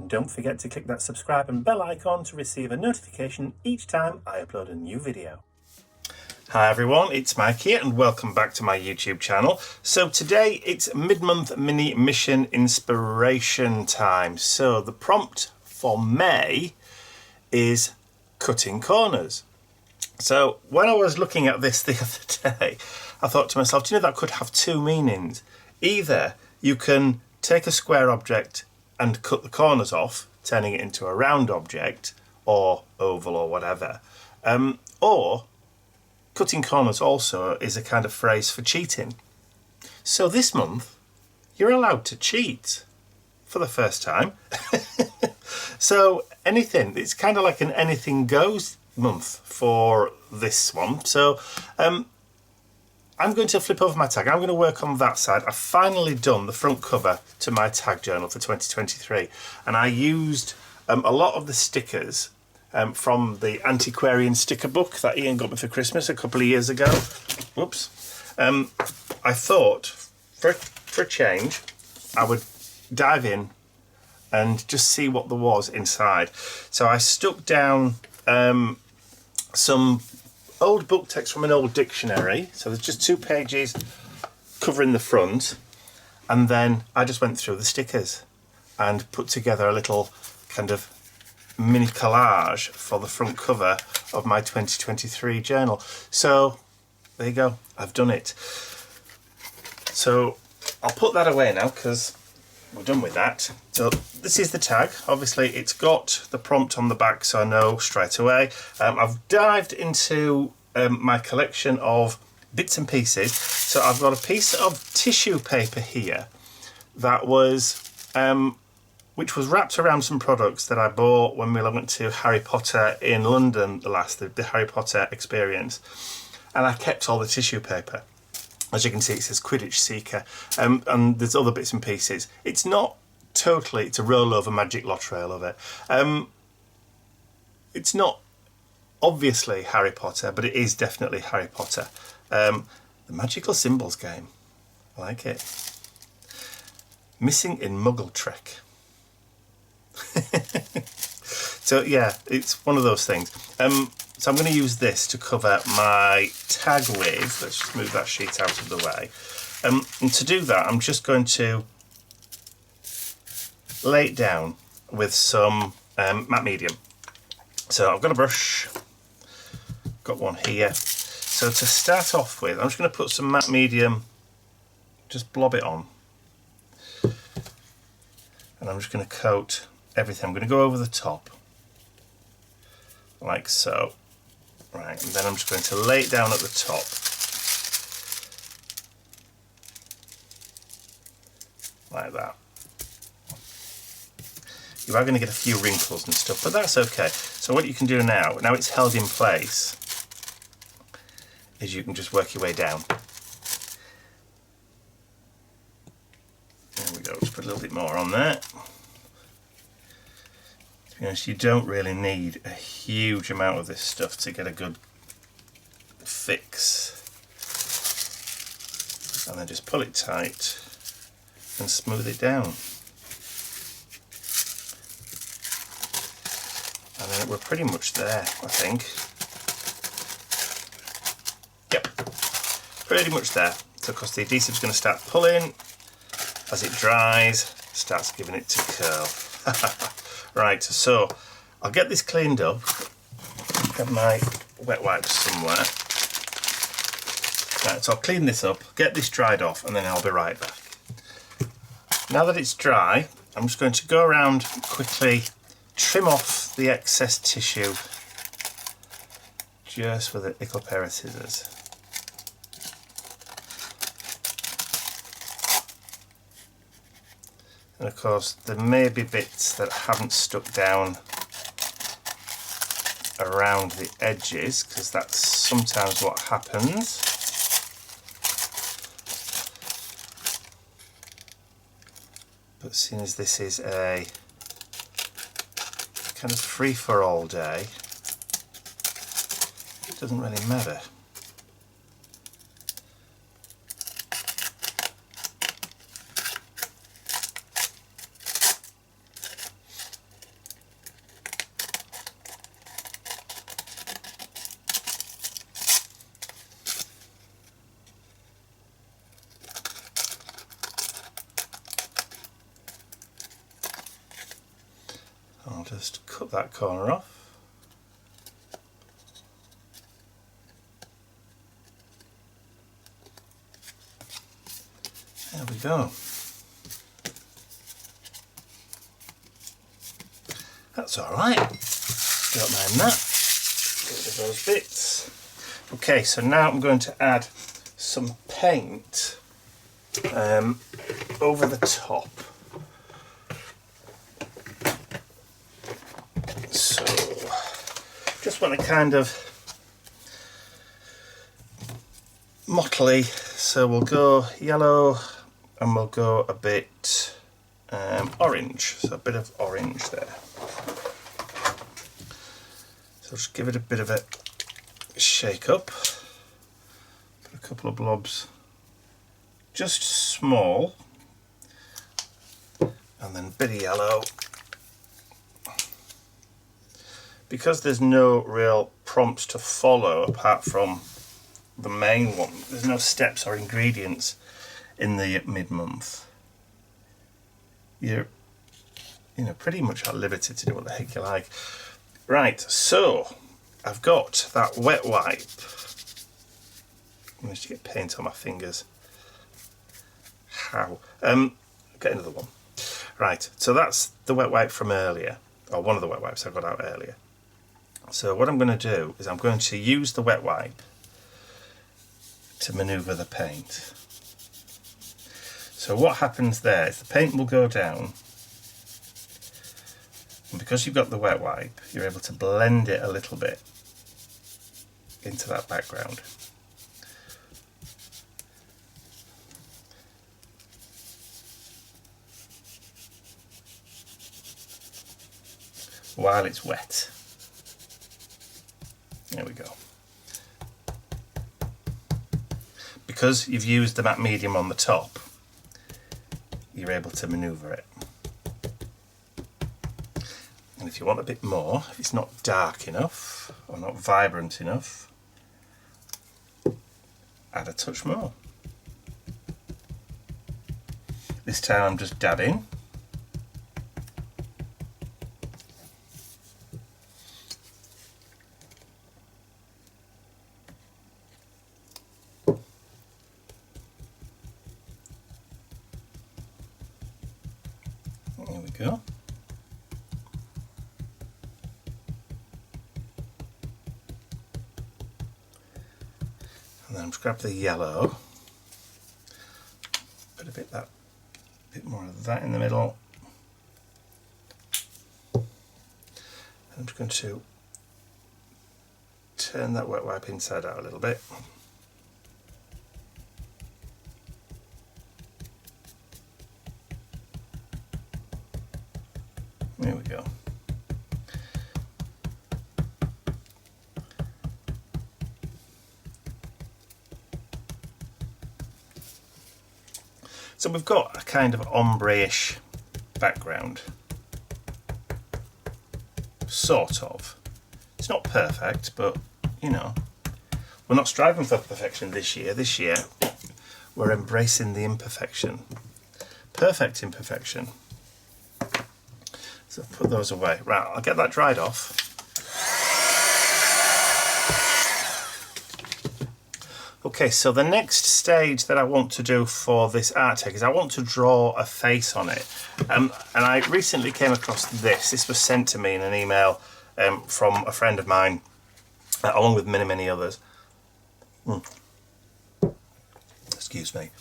and don't forget to click that subscribe and bell icon to receive a notification each time I upload a new video. Hi everyone, it's Mike here and welcome back to my YouTube channel. So today it's mid-month mini mission inspiration time. So the prompt for May is cutting corners. So when I was looking at this the other day, I thought to myself, do you know that could have two meanings? Either you can take a square object and cut the corners off, turning it into a round object or oval or whatever, or cutting corners also is a kind of phrase for cheating. So this month you're allowed to cheat for the first time. So anything, it's kind of like an anything goes month for this one. So I'm going to flip over my tag. I'm going to work on that side. I've finally done the front cover to my tag journal for 2023, and I used a lot of the stickers from the antiquarian sticker book that Ian got me for Christmas a couple of years ago. Whoops. I thought for a change I would dive in and just see what there was inside. So I stuck down some old book text from an old dictionary. So there's just 2 pages covering the front, and then I just went through the stickers and put together a little kind of mini collage for the front cover of my 2023 journal. So there you go, I've done it. So I'll put that away now because we're done with that. So this is the tag. Obviously it's got the prompt on the back, so I know straight away. I've dived into my collection of bits and pieces. So I've got a piece of tissue paper here that was which was wrapped around some products that I bought when we went to Harry Potter in London the Harry Potter experience, and I kept all the tissue paper. As you can see, it says Quidditch Seeker, and there's other bits and pieces. It's not totally, it's a rollover magic lot trail of it. It's not obviously Harry Potter, but it is definitely Harry Potter. The Magical Symbols game, I like it. Missing in Muggle Trek. So yeah, it's one of those things. So I'm going to use this to cover my tag with. Let's just move that sheet out of the way. And to do that, I'm just going to lay it down with some matte medium. So I've got a brush, got one here. So to start off with, I'm just going to put some matte medium, just blob it on. And I'm just going to coat everything. I'm going to go over the top, like so. Right, and then I'm just going to lay it down at the top. Like that. You are going to get a few wrinkles and stuff, but that's okay. So what you can do now it's held in place, is you can just work your way down. There we go, just put a little bit more on there. To be honest, you don't really need a huge amount of this stuff to get a good fix. And then just pull it tight and smooth it down. And then we're pretty much there, I think. Yep, pretty much there. So of course the adhesive's going to start pulling. As it dries, starts giving it to curl. Right, so I'll get this cleaned up. Have my wet wipes somewhere. Right, so I'll clean this up, get this dried off, and then I'll be right back. Now that it's dry, I'm just going to go around quickly, trim off the excess tissue just with a little pair of scissors. And of course there may be bits that haven't stuck down around the edges, because that's sometimes what happens. But seeing as this is a kind of free-for-all day, it doesn't really matter. just cut that corner off. There we go. That's all right. Don't mind that. Get rid of those bits. Okay, so now I'm going to add some paint over the top. So, just want to kind of motley. So we'll go yellow and we'll go a bit orange. So a bit of orange there. So just give it a bit of a shake up. Put a couple of blobs, just small, and then a bit of yellow. Because there's no real prompts to follow apart from the main one, there's no steps or ingredients in the mid-month. You're pretty much at liberty to do what the heck you like. Right, so I've got that wet wipe. I managed to get paint on my fingers. How? Get another one. Right, so that's the wet wipe from earlier, or one of the wet wipes I got out earlier. So what I'm going to do is I'm going to use the wet wipe to manoeuvre the paint. So what happens there is the paint will go down, and because you've got the wet wipe, you're able to blend it a little bit into that background. While it's wet. There we go. Because you've used the matte medium on the top, you're able to manoeuvre it. And if you want a bit more, if it's not dark enough or not vibrant enough, add a touch more. This time I'm just dabbing. There we go. And then I'm just grab the yellow, put a bit more of that in the middle. And I'm just going to turn that wet wipe inside out a little bit. There we go. So we've got a kind of ombre-ish background. Sort of. It's not perfect, but you know, we're not striving for perfection this year. This year, we're embracing the imperfection. Perfect imperfection. So put those away. Right, I'll get that dried off. Okay, so the next stage that I want to do for this art take is I want to draw a face on it. And I recently came across this. This was sent to me in an email from a friend of mine, along with many, many others. Excuse me.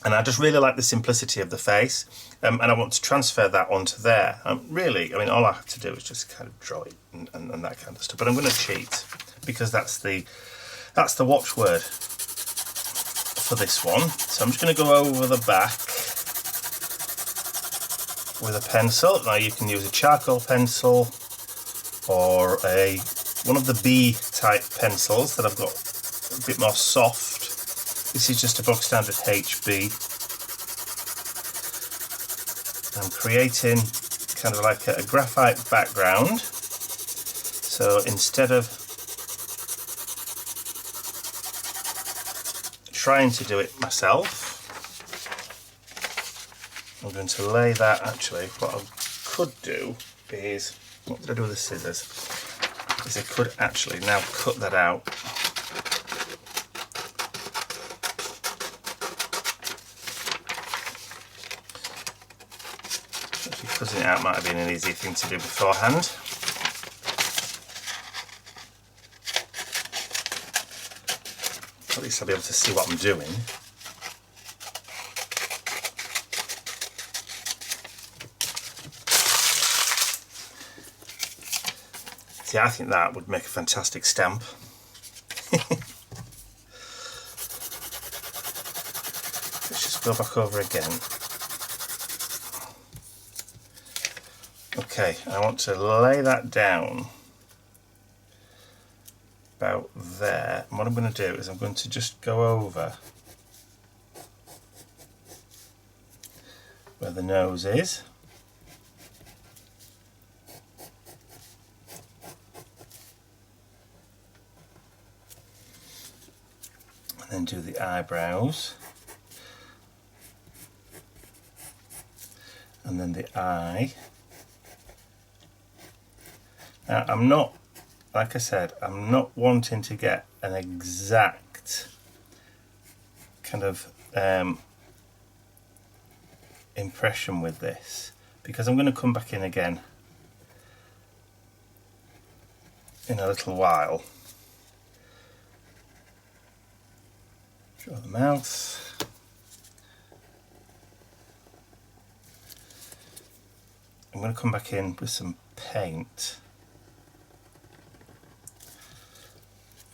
And I just really like the simplicity of the face, and I want to transfer that onto there. Really, I mean, all I have to do is just kind of draw it and that kind of stuff. But I'm going to cheat, because that's the watchword for this one. So I'm just going to go over the back with a pencil. Now you can use a charcoal pencil or one of the B type pencils that I've got a bit more soft. This is just a bog standard HB. I'm creating kind of like a graphite background. So instead of trying to do it myself, I'm going to lay that. Actually, what I could do is, what did I do with the scissors? Is I could actually now cut that out. Actually, cutting it out might have been an easy thing to do beforehand. At least I'll be able to see what I'm doing. See, I think that would make a fantastic stamp. Let's just go back over again. Okay, I want to lay that down about there. And what I'm going to do is I'm going to just go over where the nose is. And then do the eyebrows. And then the eye. Now, I'm not, like I said, I'm not wanting to get an exact kind of impression with this, because I'm going to come back in again in a little while. Draw the mouth. I'm going to come back in with some paint.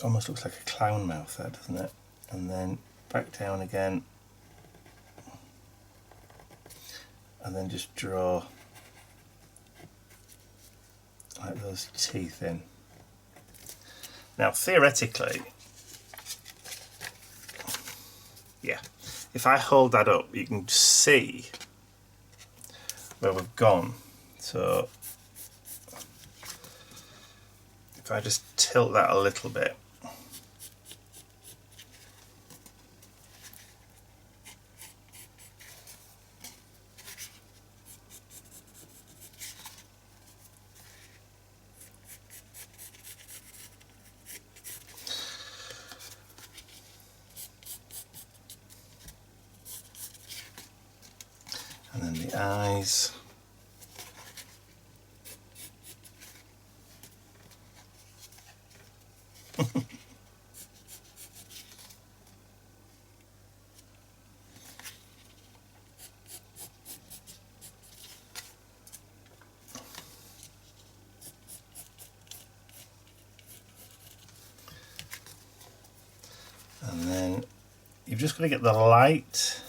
Almost looks like a clown mouth there, doesn't it? And then back down again, and then just draw like those teeth in. Now theoretically, yeah, if I hold that up you can see where we've gone. So if I just tilt that a little bit, and then the eyes. And then you've just got to get the light.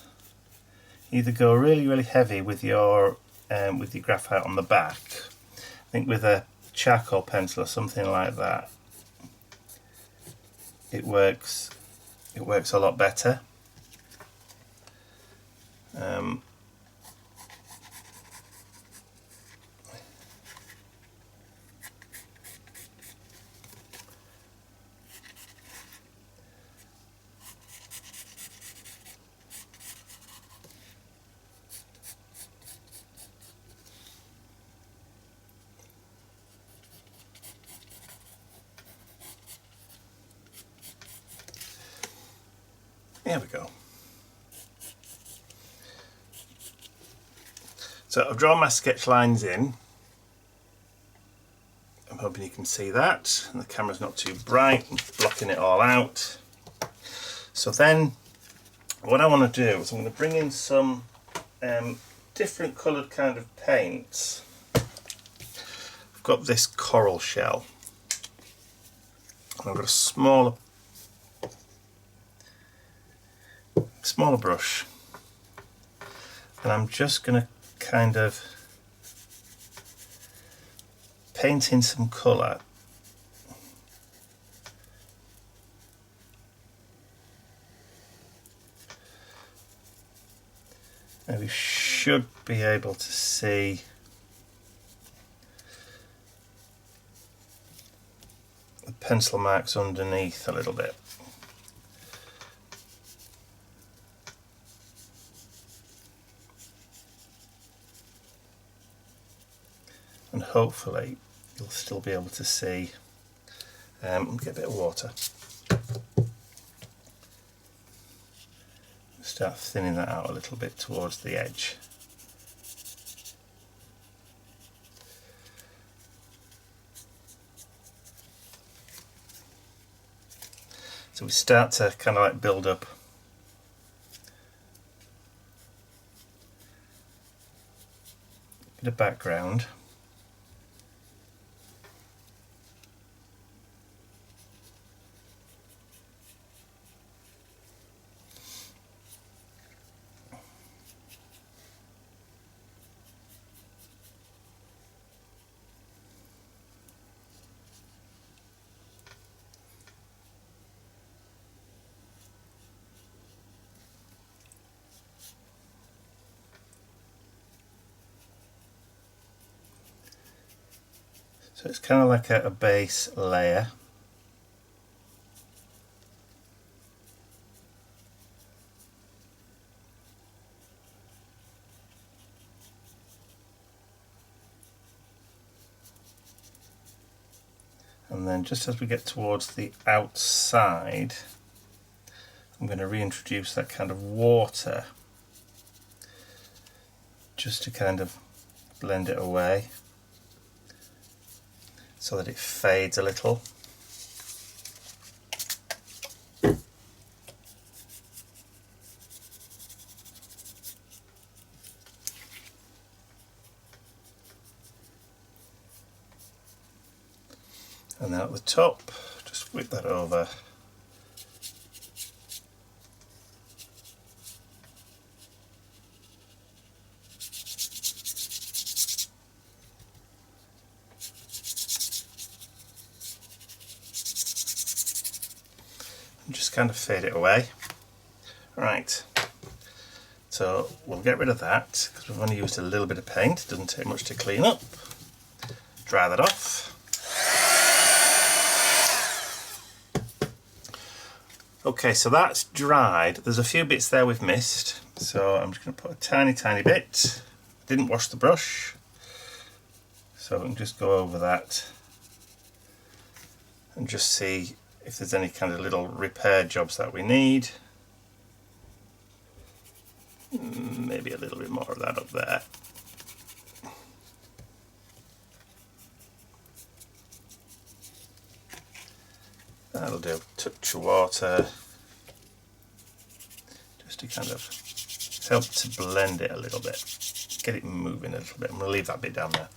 Either go really heavy with your graphite on the back. I think with a charcoal pencil or something like that, it works a lot better. There we go. So I've drawn my sketch lines in. I'm hoping you can see that, and the camera's not too bright, blocking it all out. So then what I want to do is I'm going to bring in some different coloured kind of paints. I've got this coral shell. I've got a smaller brush, and I'm just going to kind of paint in some colour. Now we should be able to see the pencil marks underneath a little bit. and hopefully you'll still be able to see. Get a bit of water. Start thinning that out a little bit towards the edge. So we start to kind of like build up a bit of background. So it's kind of like a base layer. And then just as we get towards the outside, I'm going to reintroduce that kind of water just to kind of blend it away so that it fades a little. And then at the top, just whip that over. And just kind of fade it away. Right, so we'll get rid of that because we've only used a little bit of paint. It doesn't take much to clean up. Dry that off. Okay, so that's dried. There's a few bits there we've missed, so I'm just going to put a tiny bit. Didn't wash the brush, so we can just go over that and just see if there's any kind of little repair jobs that we need. Maybe a little bit more of that up there. That'll do. Touch of water, just to kind of help to blend it a little bit, get it moving a little bit. I'm going to leave that bit down there.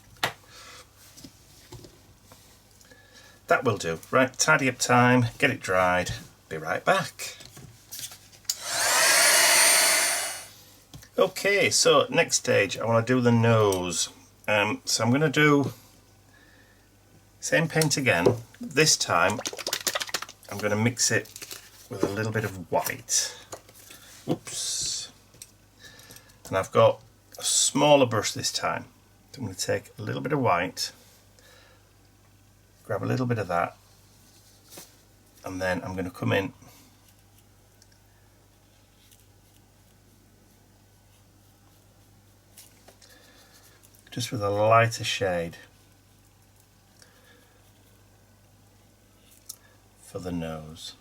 That will do. Right, tidy up time, get it dried, be right back. Okay, so next stage, I want to do the nose. So I'm going to do same paint again. This time I'm going to mix it with a little bit of white. Oops. And I've got a smaller brush this time. So I'm going to take a little bit of white, grab a little bit of that, and then I'm going to come in just with a lighter shade for the nose.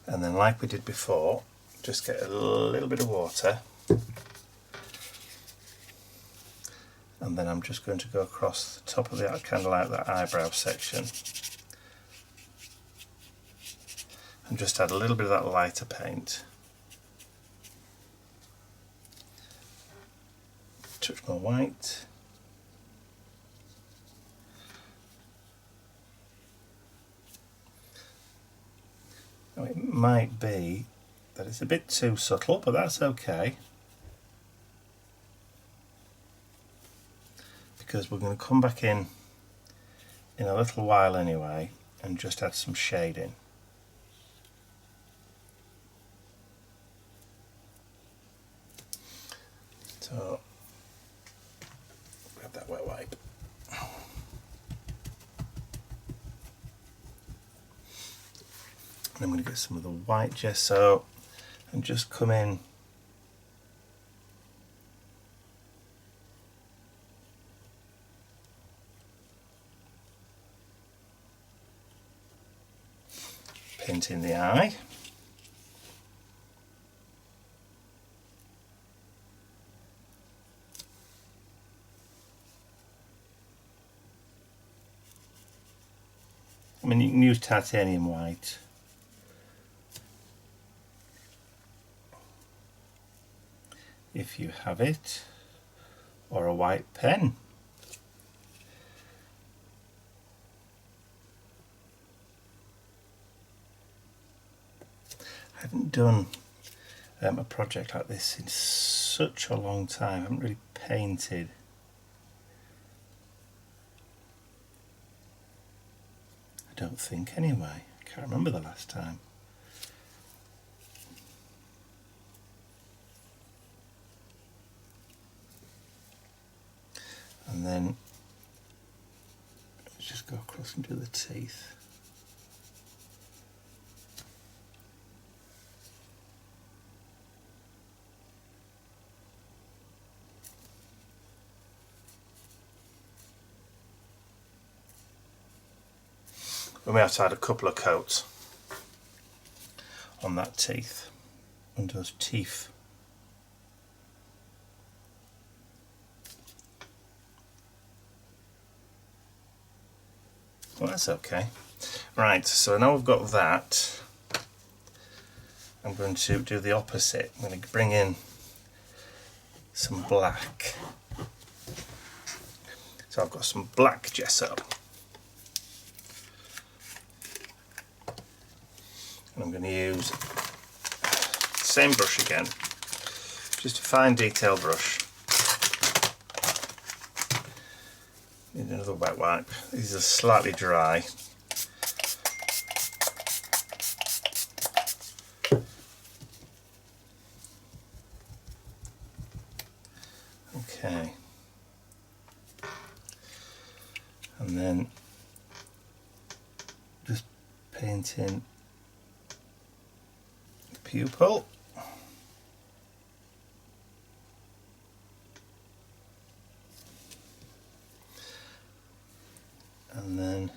And then, like we did before, just get a little bit of water, and then I'm just going to go across the top of the kind of like that eyebrow section and just add a little bit of that lighter paint. Touch more white. Now it might be that it's a bit too subtle, but that's okay, because we're going to come back in a little while anyway and just add some shading. So So grab that wet wipe. And I'm going to get some of the white gesso and just come in painting the eye. I mean, you can use titanium white. If you have it, or a white pen. I haven't done a project like this in such a long time. I haven't really painted. I don't think anyway. I can't remember the last time. And then let's just go across and do the teeth. We may have to add a couple of coats on that teeth, on those teeth. Well, that's okay. Right, so now we've got that, I'm going to do the opposite. I'm going to bring in some black. So I've got some black gesso. And I'm going to use the same brush again, just a fine detail brush. Need another wet wipe. These are slightly dry. Okay. And then just painting the pupil. And then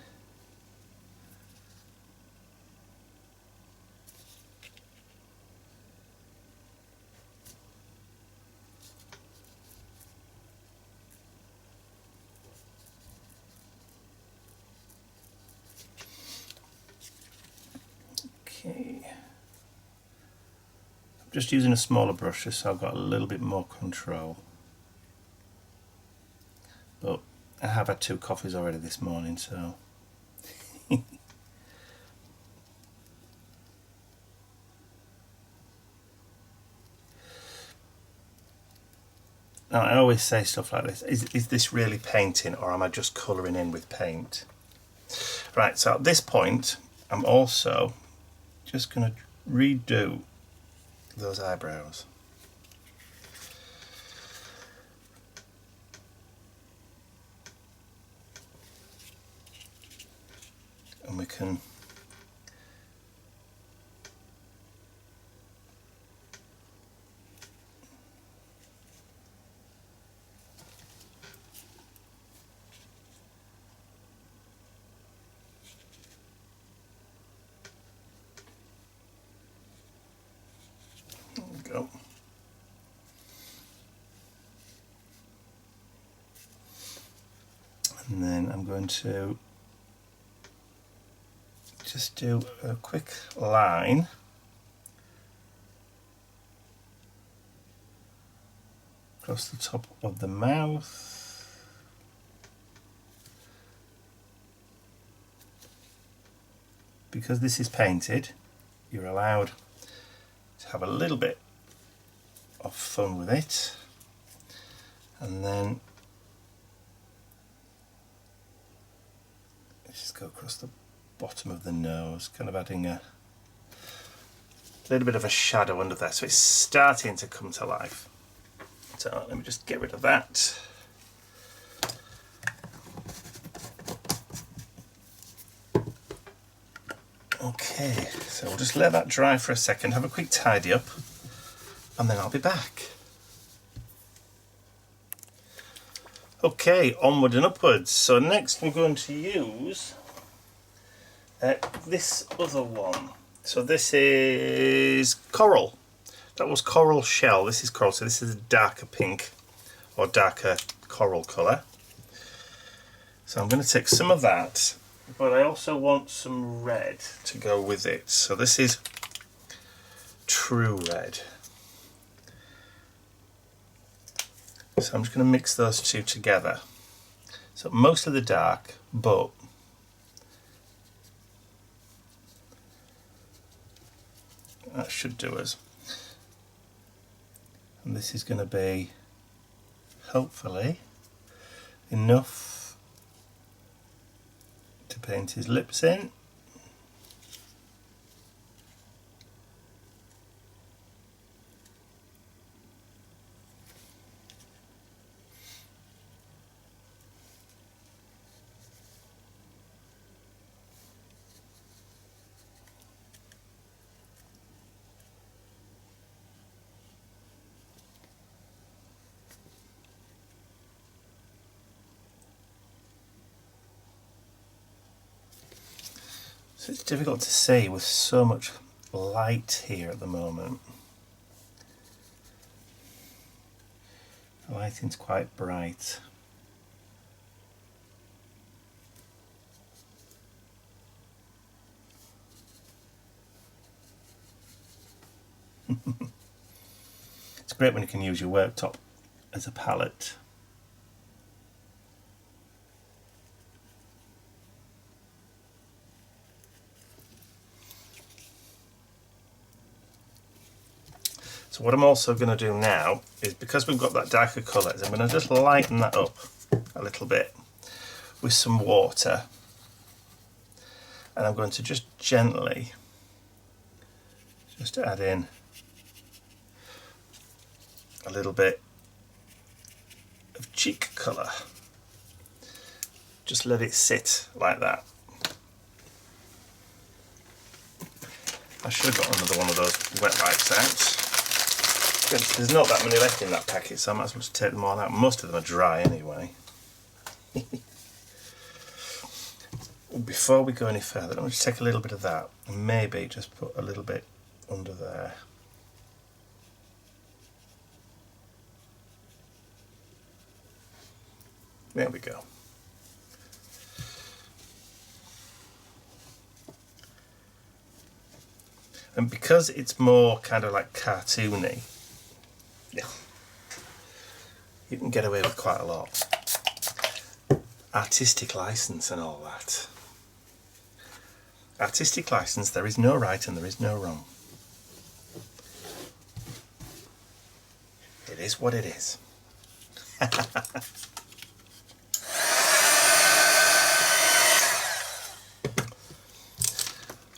okay, I'm just using a smaller brush so I've got a little bit more control. But I have had 2 coffees already this morning, so now I always say stuff like this, is this really painting or am I just colouring in with paint? Right, so at this point I'm also just going to redo those eyebrows. And we can there we go. And then I'm going to just do a quick line across the top of the mouth. Because this is painted, you're allowed to have a little bit of fun with it. And then just go across the bottom of the nose, kind of adding a little bit of a shadow under there, so it's starting to come to life. So let me just get rid of that. Okay, so we'll just let that dry for a second, have a quick tidy up, and then I'll be back. Okay, onward and upwards. So next we're going to use this other one. So this is coral. That was coral shell. This is coral, so this is a darker pink or darker coral colour. So I'm going to take some of that, but I also want some red to go with it. So this is true red. So I'm just going to mix those two together. So most of the dark, but that should do us. And this is going to be, hopefully, enough to paint his lips in. So it's difficult to see with so much light here at the moment. The lighting's quite bright. It's great when you can use your worktop as a palette. So what I'm also going to do now is, because we've got that darker colours, I'm going to just lighten that up a little bit with some water, and I'm going to just gently just add in a little bit of cheek colour. Just let it sit like that. I should have got another one of those wet wipes out. There's not that many left in that packet, so I might as well just take them all out. Most of them are dry anyway. Before we go any further, let me just take a little bit of that and maybe just put a little bit under there. There we go. And because it's more kind of like cartoony, you can get away with quite a lot. Artistic license and all that. Artistic license, there is no right and there is no wrong. It is what it is.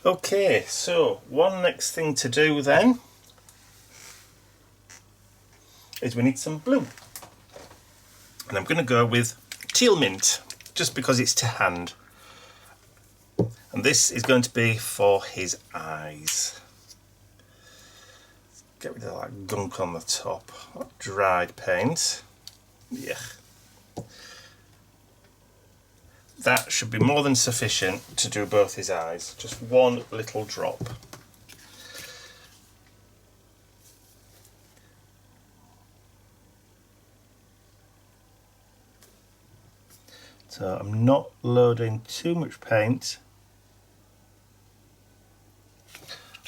Okay, so one next thing to do then is we need some blue. And I'm going to go with teal mint, just because it's to hand. And this is going to be for his eyes. Get rid of that gunk on the top. That dried paint. Yeah. That should be more than sufficient to do both his eyes. Just one little drop. So I'm not loading too much paint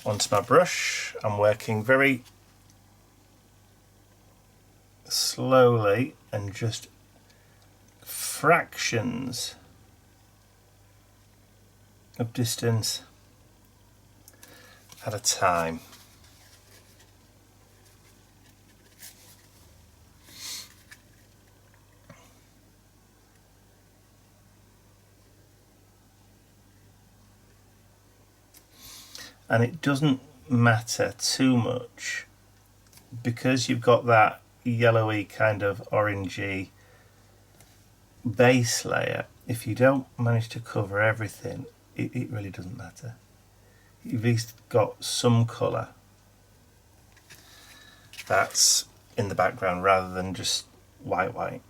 onto my brush. I'm working very slowly and just fractions of distance at a time. And it doesn't matter too much because you've got that yellowy kind of orangey base layer, if you don't manage to cover everything, it really doesn't matter. You've at least got some colour that's in the background rather than just white.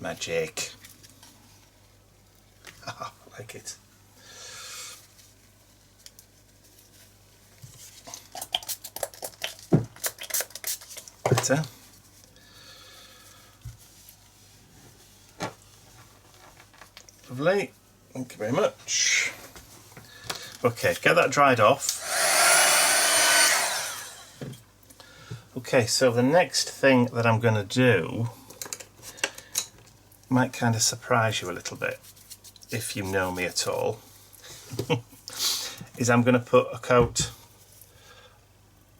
Magic. I like it. Better. Lovely. Thank you very much. Okay, get that dried off. Okay, so the next thing that I'm going to do might kind of surprise you a little bit, if you know me at all, is I'm going to put a coat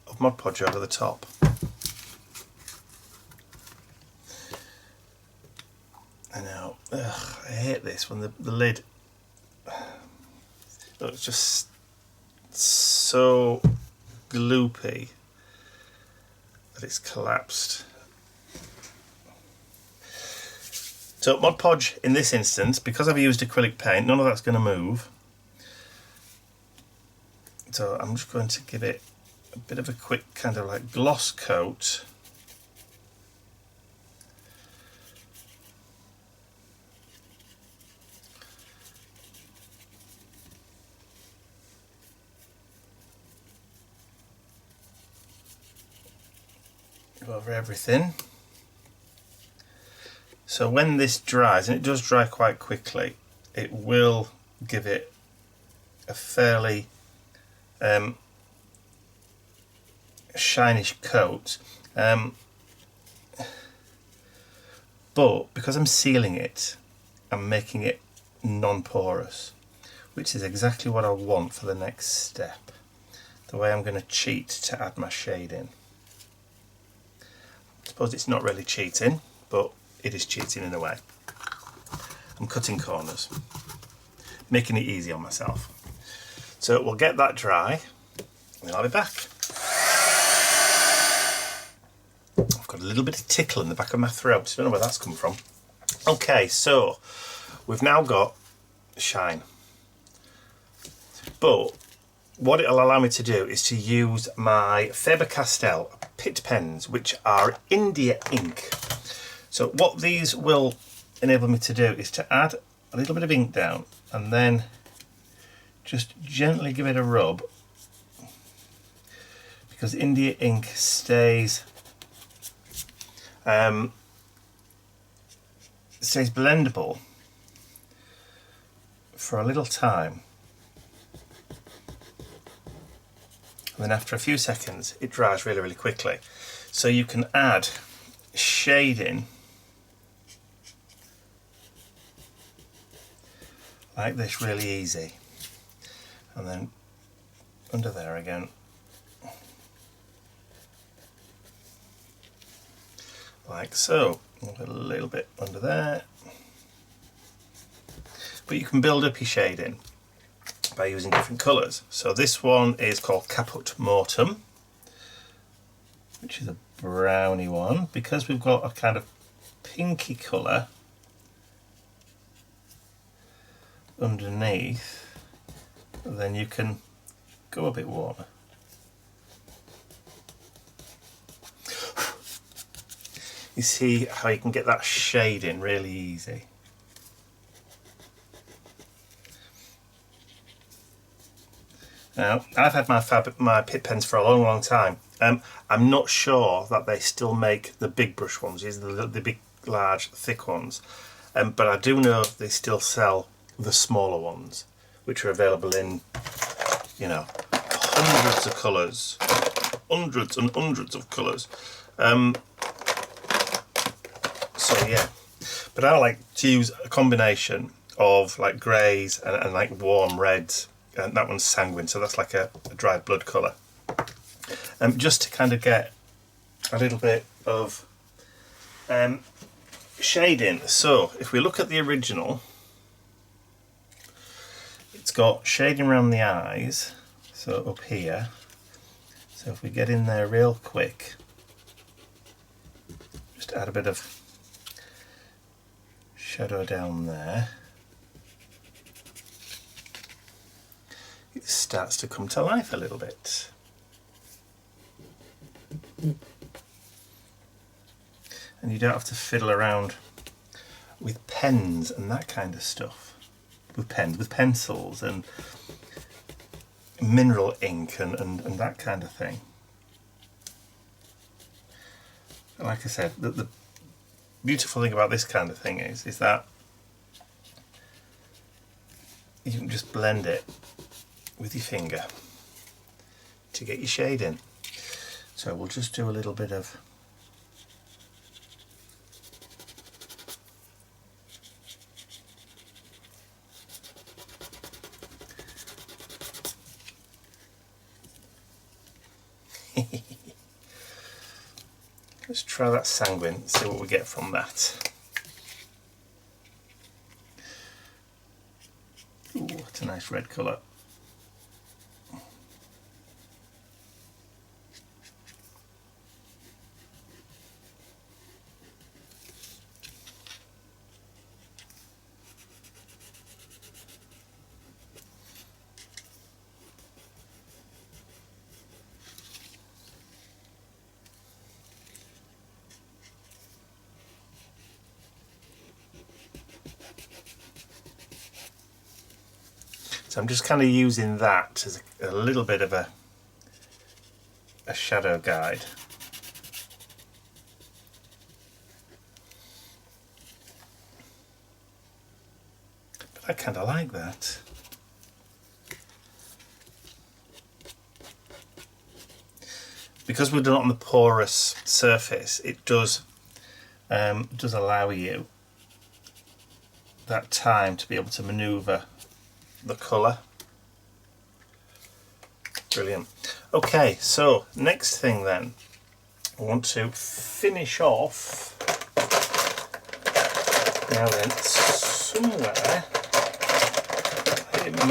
of Mod Podge over the top. I know, I hate this when the lid looks just so gloopy that it's collapsed. So Mod Podge in this instance, because I've used acrylic paint, none of that's going to move. So I'm just going to give it a bit of a quick kind of like gloss coat. Over everything. So when this dries, and it does dry quite quickly, it will give it a fairly shinish coat. But because I'm sealing it, I'm making it non-porous, which is exactly what I want for the next step. The way I'm going to cheat to add my shade in. I suppose it's not really cheating, but it is cheating in a way. I'm cutting corners, making it easy on myself. So we'll get that dry, and then I'll be back. I've got a little bit of tickle in the back of my throat. I don't know where that's come from. Okay, so we've now got shine. But what it'll allow me to do is to use my Faber-Castell Pitt pens, which are India ink. So what these will enable me to do is to add a little bit of ink down and then just gently give it a rub, because India ink stays blendable for a little time, and then after a few seconds it dries really quickly. So you can add shading like this really easy, and then under there again, like so. I'll put a little bit under there, but you can build up your shading by using different colours. So this one is called Caput Mortem, which is a browny one. Because we've got a kind of pinky colour underneath, then you can go a bit warmer. You see how you can get that shade in really easy. Now, I've had my Pitt pens for a long time. I'm not sure that they still make the big brush ones, these are the big, large, thick ones. But I do know they still sell the smaller ones, which are available in, you know, hundreds of colours, hundreds and hundreds of colours. So yeah, but I like to use a combination of like greys and like warm reds, and that one's sanguine, so that's like a dried blood colour. Just to kind of get a little bit of shading. So if we look at the original, it's got shading around the eyes, so up here. So if we get in there real quick, just add a bit of shadow down there, it starts to come to life a little bit. And you don't have to fiddle around with pens and that kind of stuff. With pens, with pencils and mineral ink and that kind of thing. Like I said, the beautiful thing about this kind of thing is that you can just blend it with your finger to get your shade in. So we'll just do a little bit of let's try that sanguine, see what we get from that. Ooh, it's a nice red colour. So I'm just kind of using that as a little bit of a shadow guide. But I kind of like that. Because we're done it on the porous surface, it does allow you that time to be able to manoeuvre the colour. Brilliant. Okay, so next thing then, I want to finish off. Now then, somewhere it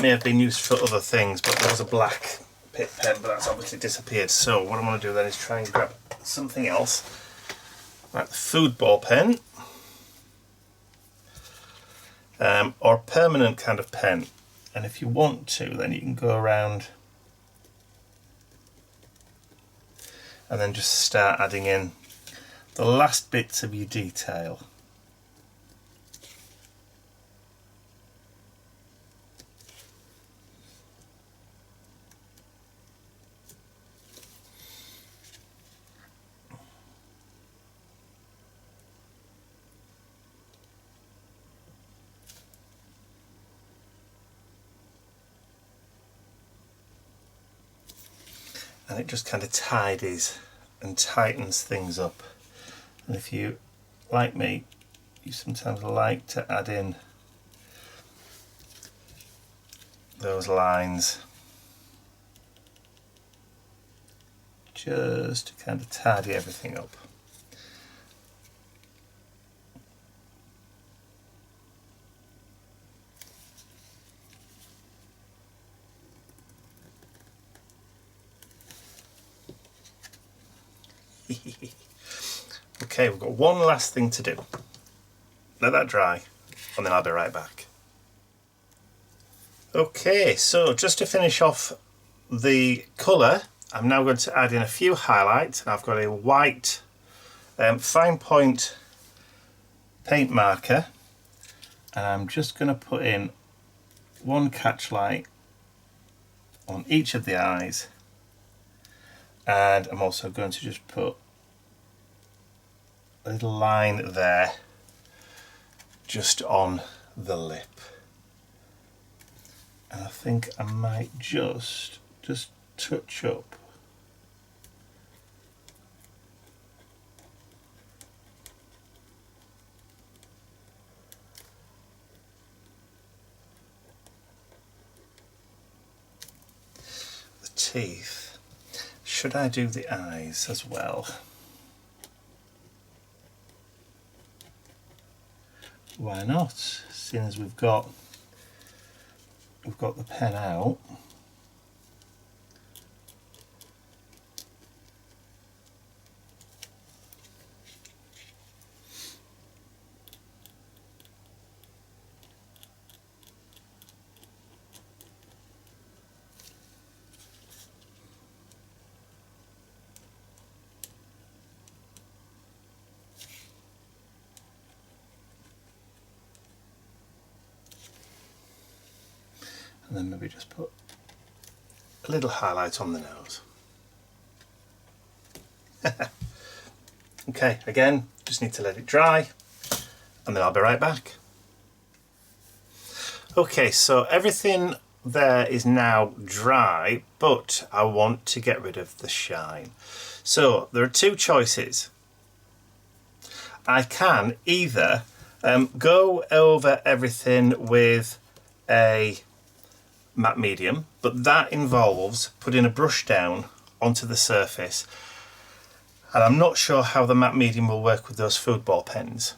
may have been used for other things, but there was a black pit pen, but that's obviously disappeared. So what I want to do then is try and grab something else, like the food ball pen. Or a permanent kind of pen, and if you want to, then you can go around and then just start adding in the last bits of your detail. And it just kind of tidies and tightens things up. And if you, like me, you sometimes like to add in those lines just to kind of tidy everything up. Okay, we've got one last thing to do. Let that dry and then I'll be right back. Okay, so just to finish off the colour, I'm now going to add in a few highlights. I've got a white fine point paint marker, and I'm just going to put in one catch light on each of the eyes, and I'm also going to just put a little line there just on the lip. And I think I might just touch up the teeth. should I do the eyes as well? Why not? Seeing as we've got the pen out. And then maybe just put a little highlight on the nose. Okay, again, just need to let it dry and then I'll be right back. Okay, so everything there is now dry, but I want to get rid of the shine. So there are two choices. I can either go over everything with a matte medium, but that involves putting a brush down onto the surface, and I'm not sure how the matte medium will work with those football pens,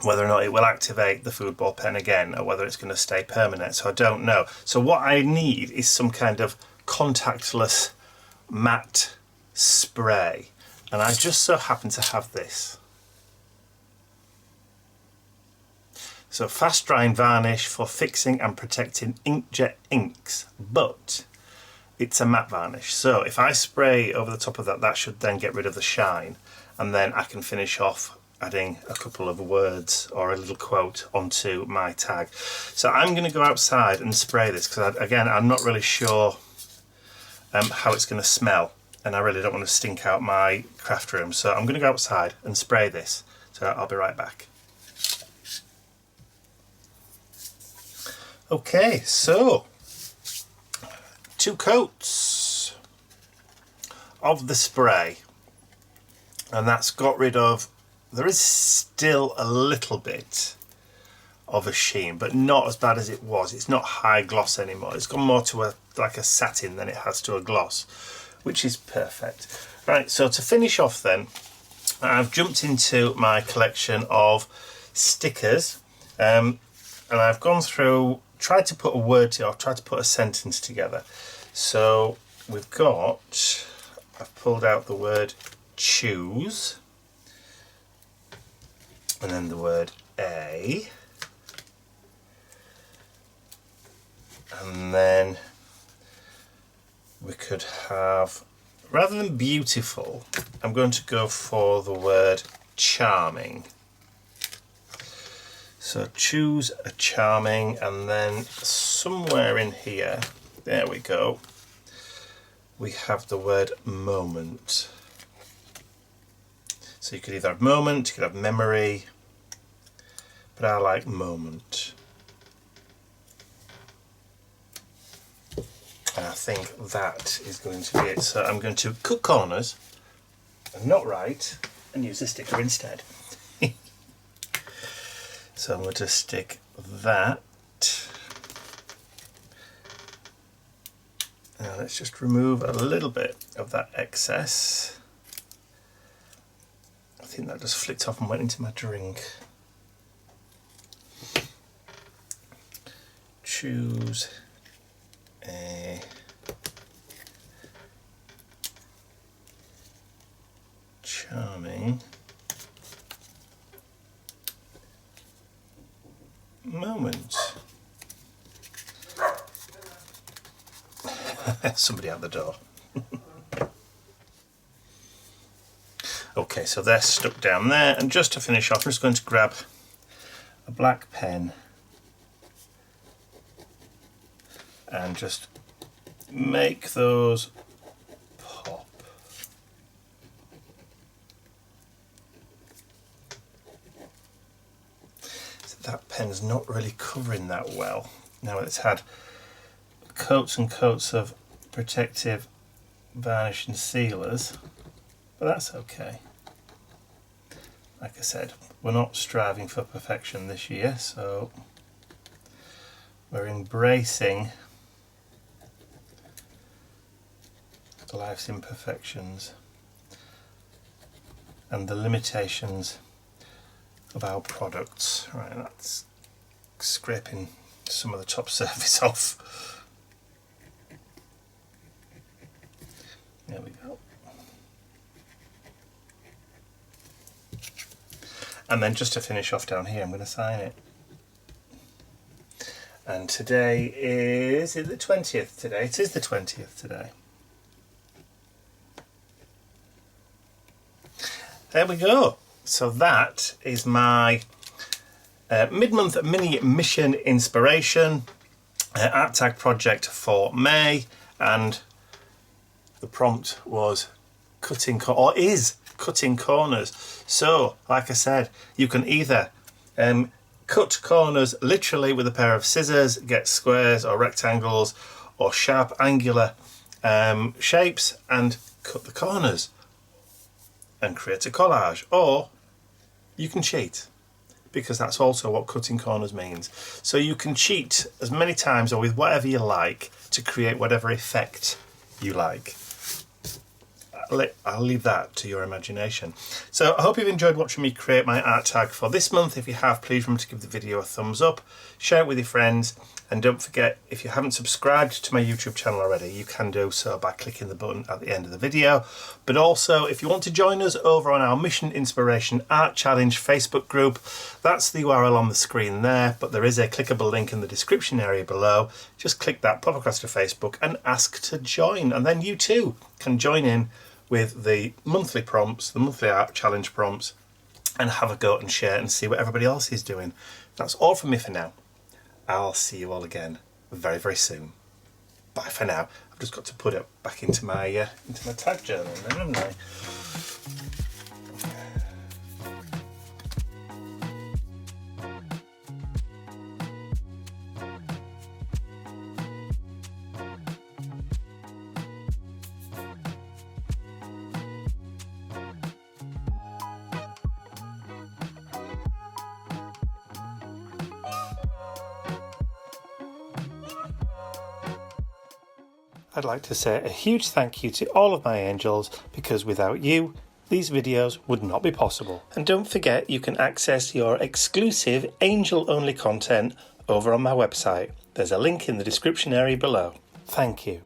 whether or not it will activate the football pen again or whether it's going to stay permanent, so I don't know. So what I need is some kind of contactless matte spray, and I just so happen to have this. So fast drying varnish for fixing and protecting inkjet inks, but it's a matte varnish. So if I spray over the top of that, that should then get rid of the shine, and then I can finish off adding a couple of words or a little quote onto my tag. So I'm going to go outside and spray this because, again, I'm not really sure how it's going to smell, and I really don't want to stink out my craft room. So I'm going to go outside and spray this. So I'll be right back. Okay, so 2 coats of the spray, and that's got rid of, there is still a little bit of a sheen, but not as bad as it was. It's not high gloss anymore. It's gone more to like a satin than it has to a gloss, which is perfect. Right, so to finish off then, I've jumped into my collection of stickers, and I've gone through, tried to put a word to, I've tried to put a sentence together. So we've got, I've pulled out the word choose, and then the word a, and then we could have, rather than beautiful, I'm going to go for the word charming. So choose a charming, and then somewhere in here, there we go, we have the word moment. So you could either have moment, you could have memory, but I like moment. And I think that is going to be it. So I'm going to cut corners and not write and use a sticker instead. So I'm going to stick that. Now let's just remove a little bit of that excess. I think that just flicked off and went into my drink. Choose a charming moment. Somebody out the door. Okay, so they're stuck down there, and just to finish off, I'm just going to grab a black pen and just make those pop. So that pen's not really covering that well. Now it's had coats and coats of protective varnish and sealers, but that's okay. Like I said, we're not striving for perfection this year, so we're embracing life's imperfections and the limitations of our products. Right, that's scraping some of the top surface off. There we go. And then just to finish off down here, I'm going to sign it. And today is it the 20th today? It is the 20th today. There we go. So that is my mid-month mini mission inspiration art tag project for May, and the prompt was cutting corners. So like I said, you can either cut corners literally with a pair of scissors, get squares or rectangles or sharp angular shapes and cut the corners and create a collage, or you can cheat, because that's also what cutting corners means. So you can cheat as many times or with whatever you like to create whatever effect you like. I'll leave that to your imagination. So I hope you've enjoyed watching me create my art tag for this month. If you have, please remember to give the video a thumbs up, share it with your friends, and don't forget, if you haven't subscribed to my YouTube channel already, you can do so by clicking the button at the end of the video. But also, if you want to join us over on our Mission Inspiration Art Challenge Facebook group, that's the URL on the screen there, but there is a clickable link in the description area below. Just click that, pop across to Facebook and ask to join, and then you too can join in with the monthly prompts, the monthly art challenge prompts, and have a go and share and see what everybody else is doing. That's all from me for now. I'll see you all again very, very soon. Bye for now. I've just got to put it back into my tag journal then, haven't I? I'd like to say a huge thank you to all of my angels, because without you, these videos would not be possible. And don't forget, you can access your exclusive angel-only content over on my website. There's a link in the description area below. Thank you.